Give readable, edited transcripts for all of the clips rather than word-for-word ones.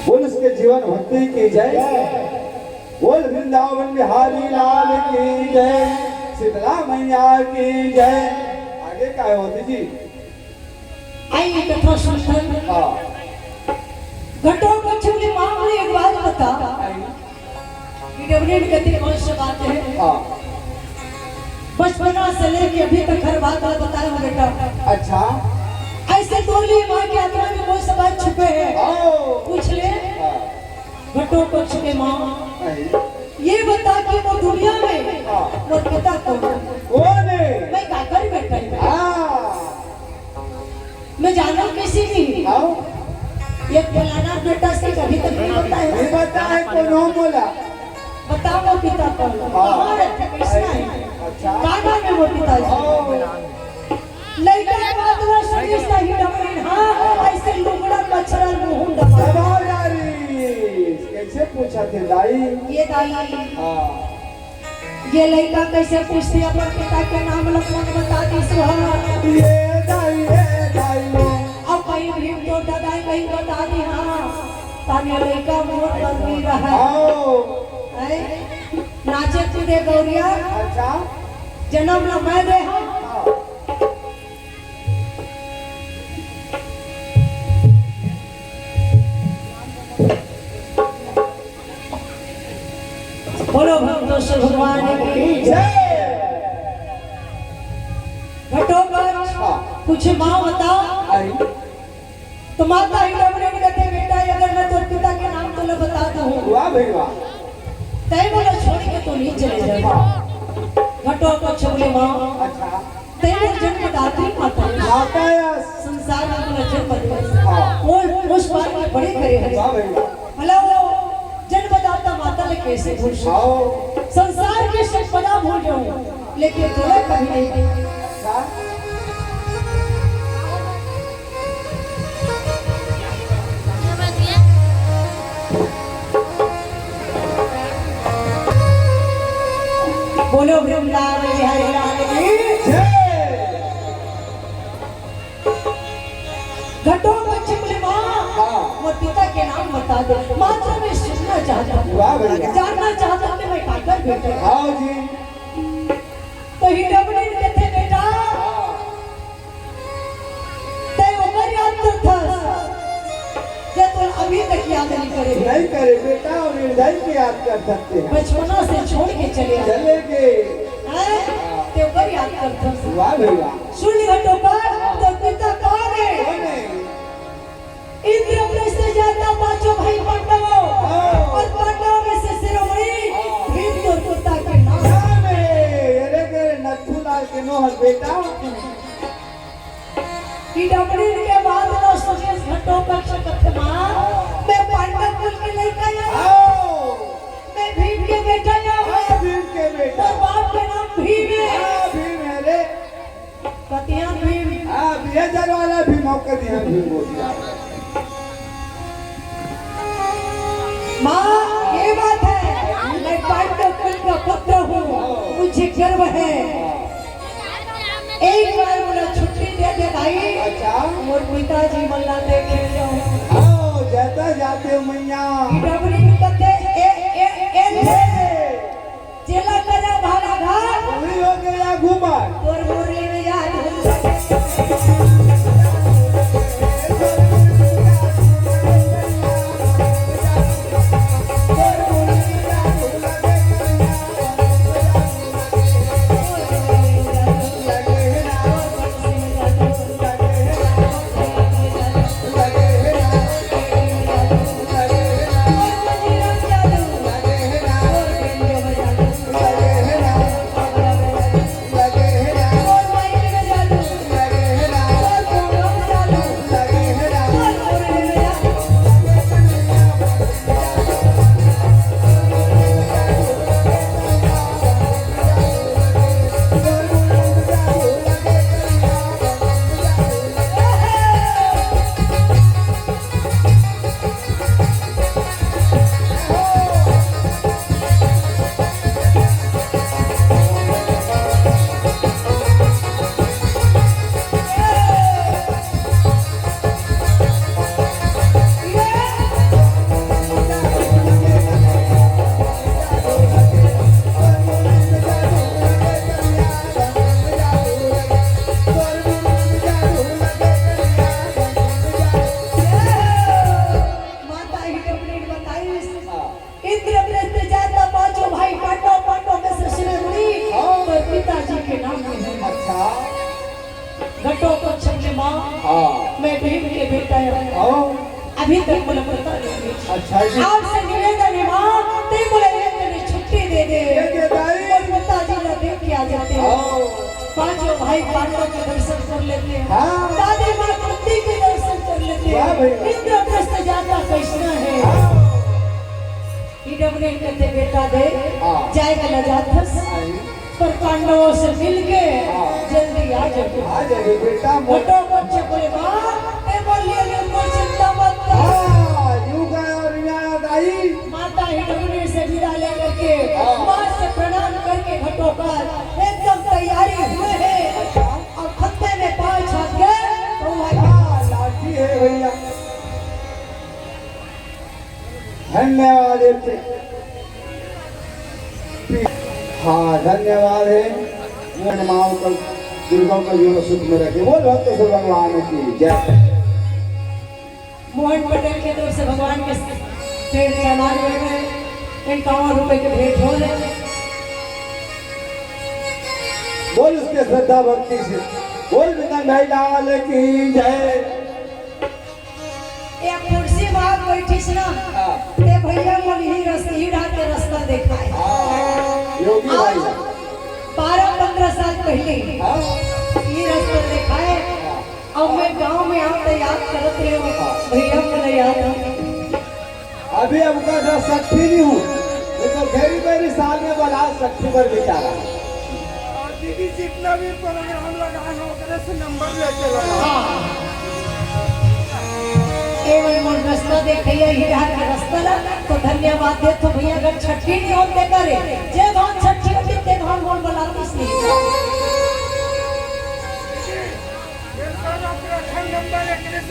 बोल उसके जीवन भक्ति की जय। बोल वृंदावन बिहारी लाल की जय, शीतला मैया की जय। आगे क्या होती जी? आई कथा सुनकर हाँ घटों बच्चों के मामले एक बात बता कि डबरेट कहते कौन सी बात है। हाँ बचपना से लेके अभी तक हर बात बताया हूँ बेटा। अच्छा ऐसे बोली माँ की आत्मा में कोई सवाल छुपे हैं, पूछ ले। घटों पक्ष के माँ ये बता कि वो दुनिया में वो पिता कौन है? मैं काकर बैठा मैं जाना किसी भी ये फलाना बेटा से कभी तक नहीं बताया। नहीं बताया कौन बोला? बताओ वो पिता कौन? कहाँ रहते कृष्णा है? कहाँ में वो पिताजी? लड़का बात ना समझता ही डबरीन। हाँ ऐसे लुगड़ा मच्छरा मुंह दबा कैसे पूछा थे दाई? ये दाई ये लड़का कैसे पूछती अपन पिता के नाम लखन बता दी सुहा। ये दाई अब कहीं भीम तो दादाई कहीं बता दी। हाँ ताने लड़का मोर बन भी रहा है। नाचे कूदे गौरिया अच्छा जन्म न मैं दे। बोलो भक्तों से भगवान की जय। घटोपच कुछ माँ बताओ तो माता ही डबरेट कहते बेटा अगर मैं तो पिता के नाम तो न बता दूँ। वाह भाई वाह। तय बोला छोड़ के तो नहीं चले जाएगा। घटोपच बोले माँ अच्छा तेरे जन्मदात्री माता माता संसार में अपना जन्म दिया वो उस बात में बड़े करे हैं। वाह भाई वाह। भला वो जन्मदाता माता ने कैसे भूल सकते? संसार के सब पदा भूल जाऊं लेकिन तोड़ा कभी नहीं। बोलो वृंदावन बिहारी लाल की जय। घटों बच्चे माँ वो पिता के नाम बता दो। मात्र मैं सुनना चाहता हूँ, जानना चाहता हूँ कि मैं काकर बेटा। हाँ जी तो ही डबरेट कहते बेटा ते ऊपर याद करता क्या तो अभी तक याद नहीं करे? नहीं करे बेटा और निर्दय की याद कर सकते हैं। बचपना से छोड़ के चले चलेंगे ते ऊपर याद करता। वाह भाई वाह। सुन घटों पर तो पिता कौन है? इंद्रप्रस्थ से जाता पांचों भाई पांडवों और पांडवों में से शिरोमणि भीम तो पिता के नाम में नथुलाल के नोहर बेटा की डबरीन के बाद ना सोचे घटों पक्ष कथमा मैं पांडव कुल के लड़का या मैं भीम के बेटा या भीम के बेटा और बाप के नाम भीम है। भीम है रे कतिया भीम बिहेजर वाला भी मौका दिया भीम बोल दिया। माँ ये बात है मैं पांडव कुल का पुत्र हूँ मुझे गर्व है। एक बार मुझे छुट्टी दे दे भाई। अच्छा और पिताजी मल्ला देखे आओ जाता जाते हो मैया डबरीन कहते चला करा भाड़ा घाट वही हो गया घूमा और मुरली में याद अभी तक मुझे पता नहीं। अच्छा जी आपसे निवेदन है माँ, ते मुझे एक दिन छुट्टी दे दे। दे दाई। और पिताजी ना देख के आ जाते हैं। आओ पांचों भाई पांडव के दर्शन कर लेते हैं। हाँ। दादी माँ कुंती के दर्शन कर लेते वाह हैं। भैया। इंद्रप्रस्थ जाता कैसा है। डबने कहते बेटा दे हाँ। जाएगा लजाथस आई पर पांडवों से मिलके हाँ। जल्दी आ जाओ। आ जाए बेटा बटो बच्चे बोले माँ ते बोलिए कोई चिंता मत कर। हाँ यूं गए और यहाँ दाई माता ही डबने से विदा लेकर के हाँ। माँ से प्रणाम करके घटोकर एकदम तैयारी हुए हैं। और खत्ते में पाँव छाप के तो हाँ लाठी है भैया धन्यवाद हाँ धन्यवाद है माओ को दुर्गा का जीवन सुख में रखे बोल भक्त से भगवान की जय। मोहन पटेल के तरफ से भगवान के पेड़ चढ़ाए हुए हैं। 51 रुपए के भेंट हो रहे। बोल उसके श्रद्धा भक्ति से बोल वितन भाई लाल की जय। एक कुर्सी बात बैठी से ना हाँ। ते भैया मन ही हीरा के रास्ता देखा है। हाँ, योगी भाई 12-15 साल पहले हाँ, ये रास्ता देखा है। अब मैं गांव में आते याद करते रहे हो भैया को याद है। अभी अब का 60 नहीं हूँ तो घेरी मेरी साल में बना 60 पर बेचारा दीदी जितना भी प्रोग्राम लगाना होगा से नंबर लेके लगा। हाँ एवं मन रास्ता देखे हीरा के रास्ता ला तो धन्यवाद दे तो भैया अगर छठी नहीं होते करे जे धान छठी होती ते धान बोल बनाती सी।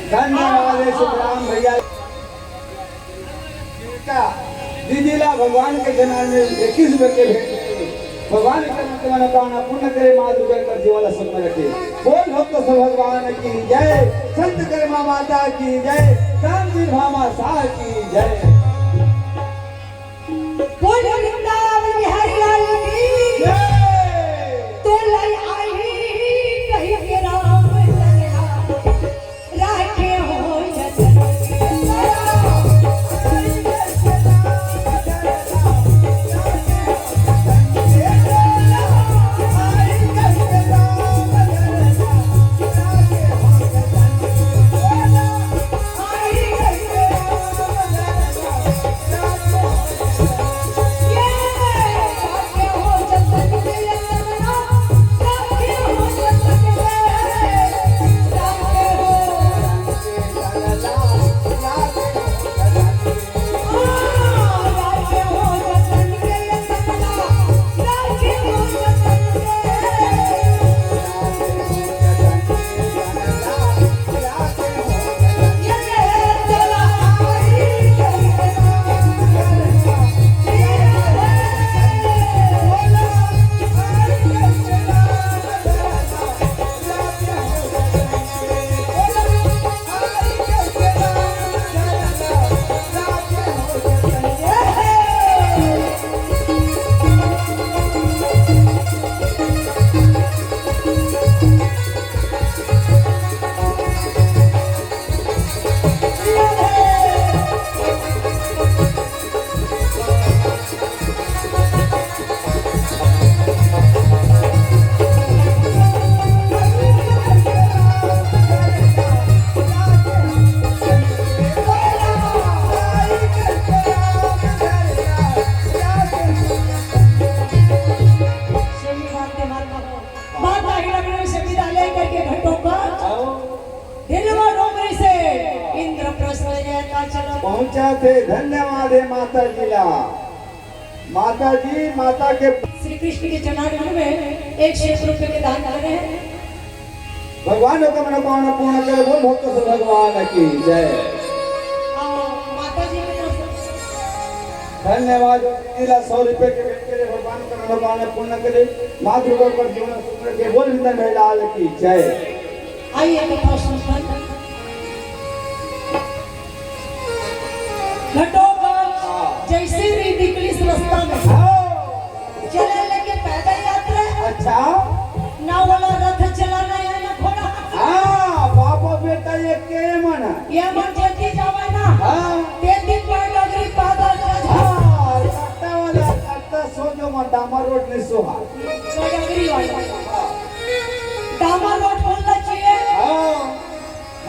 धन्यवाद है सुखराम भैया का दीदी ला भगवान के जनान में 21 रुपए के भेंट भगवान के मनोकामना पूर्ण करे माँ दुर्गा कर जीवन सुख में रखे। बोल भक्त से भगवान की जय संत कर्मा माता की जय रामजी भामा शाह की जय। बोल वृंदावन बिहारी लाल की जय तो लाई आई कहीं के राम चलना राखे हो जतन पहुंचा थे। धन्यवाद है माता जी ला माता जी माता के श्री कृष्ण के चरणारविंद में 101 रुपए के दान कर रहे हैं। भगवान का मनोकामना पूर्ण करे बोल भक्त से भगवान की जय। माता जी की तरफ से धन्यवाद जिला 100 रुपए के भेंट करे भगवान का मनोकामना पूर्ण करे माँ दुर्गा पर जीवन सुख रखे बोल विंदन भाई लाल की जय। आइए कथा सुनकर घटोत्कच जैसे भी निकली इस रास्ता में चले लेके पैदल यात्रा। अच्छा ना वाला रथ चलाना है ना घोड़ा। हाँ बाबा बेटा ये के मन ये मन जल्दी जावे ना रोड ने सोहा डगरी वाला डामर रोड बोलना चाहिए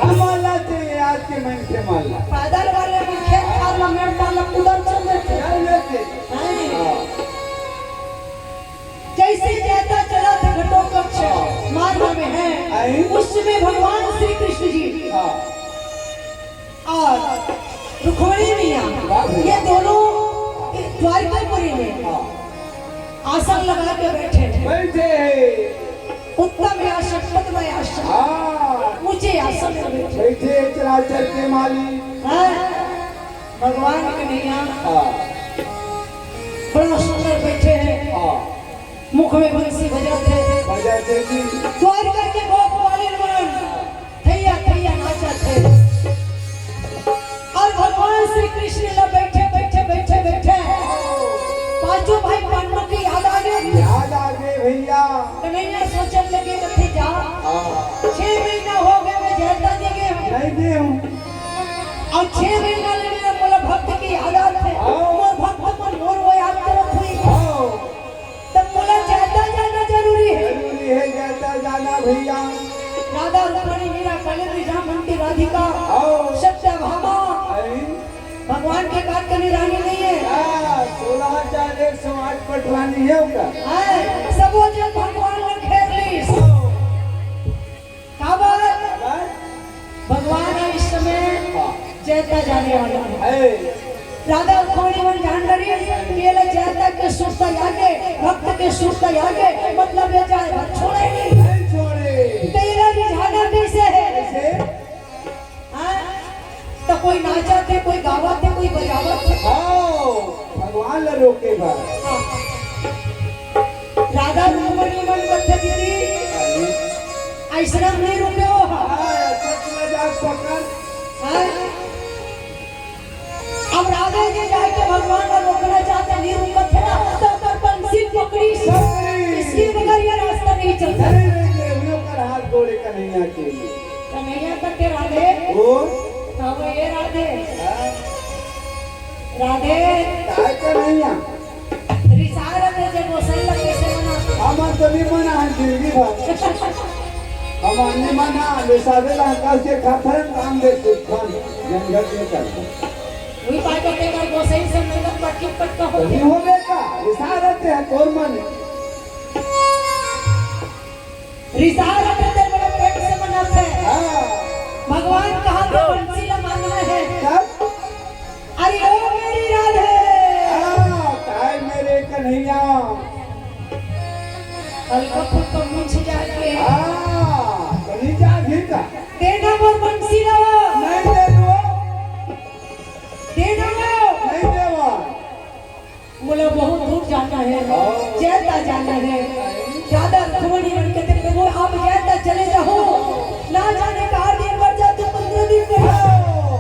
हमारा चाहिए आज के मन के माला पैदल वाले में खेत खाला मेड़ डाला उधर चल देते चल लेते जैसे जाता चला था घटोत्कच मार्ग में है उस समय भगवान श्री कृष्ण जी और रुक्मिणी मैया ये दोनों द्वारकापुरी में आसन लगा के बैठे उत्तम आसन पद्मय आसन ऊंचे आसन में बैठे चराचर के माली भगवान कन्हैया बड़ा सुंदर बैठे हैं मुख में बंसी बजाते जी द्वारका के गोप वाले मन थैया थैया नाचते और भगवान श्री कृष्ण लोग बैठे पांचों भाई पांडवों की याद आ गई भैया कन्हैया सोचने लगे कथे जा 6 महीना हो गए मैं जहता देगे नहीं दे और 6 महीना ले मेरा बोला भक्त की याद है मोर भक्त मन मोर वो याद करत हुई तब बोला जहता जाना जरूरी है जहता जाना भैया राधा रुक्मिणी मीरा कलेरी रामंती राधिका सत्यभामा भगवान के काट करने रानी नहीं है 16,108 पटवानी है उनका सब वो जब भगवान ने घेर ली भगवान इस समय जयता जाने वाला है राधा रुक्मिणी मन जान रही ये ले जयता के सुरता आगे भक्त के सुरता आगे मतलब ये जाए छोड़े नहीं छोड़े तेरा रिझाना कैसे है तो कोई नाचाते कोई गावाते कोई बजावते भगवान ला रोके बा राधा रुक्मिणी मन कथे दीदी ऐसा नहीं रुके हो सच में जा पकड़ अब राधा जी जाके भगवान को रोकना चाहते नहीं रुकत थे ना तो कर बंसी पकड़ी इसके बगैर ये रास्ता नहीं चलता नहीं कर हाथ जोड़े कन्हैया के लिए कन्हैया करते राधे ओ तब ये राधे राधे काय कन्हैया रिसार में जब वो सही लगे से मना हम तो नहीं मना है जिंदगी भर हम नहीं मना ले सादे ला का से खाथरन काम दे कुछ खान जंगल में करता वही बात करते कर वो सही से मतलब पटकी पटका हो नहीं हो बेटा रिसारत है तोर मन रिसार करते बड़े पेट से मनाते हां भगवान कहा तो बंसी ला मानना है कब अरे ओ मेरी राधे काय मेरे कन्हैया हल्का फुल्का मुंह जाके कहीं जा घिरता देना मोर बंसी ला नहीं दे दो देना नहीं देवा बोला बहुत दूर जाना है जयता जाना है राधा रुक्मिणी मन कहते प्रभु आप जयता चले जाओ ना जाने का 8 दिन बढ़ जाए तो 15 दिन बढ़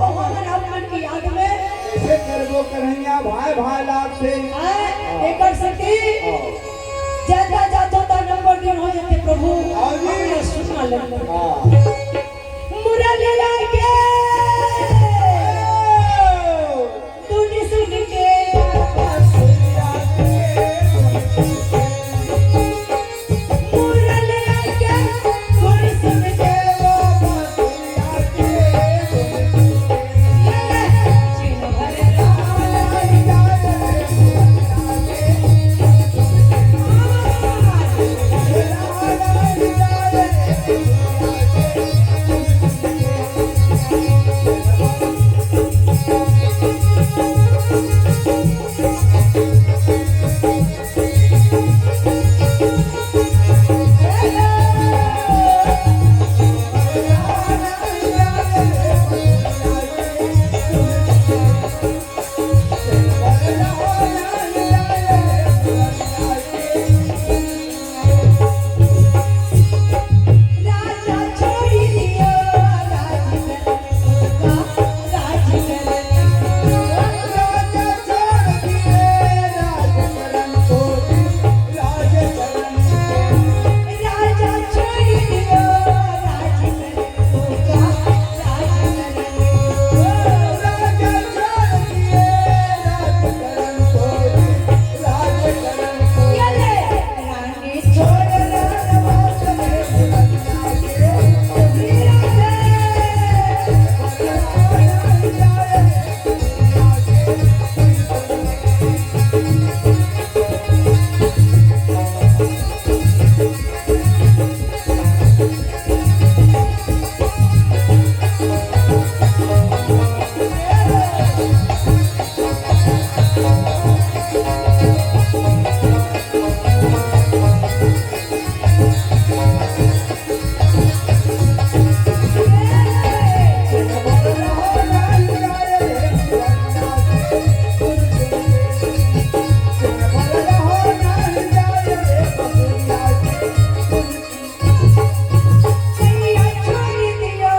भगवान आप मन की याद में ऐसे करबो कन्हैया भाई भाई लाभ थे एक कर सकती जयता जातो ता नंबर दिन हो जाते प्रभु जी सुना ले हां मुरली लागे तूने सुन के हाँ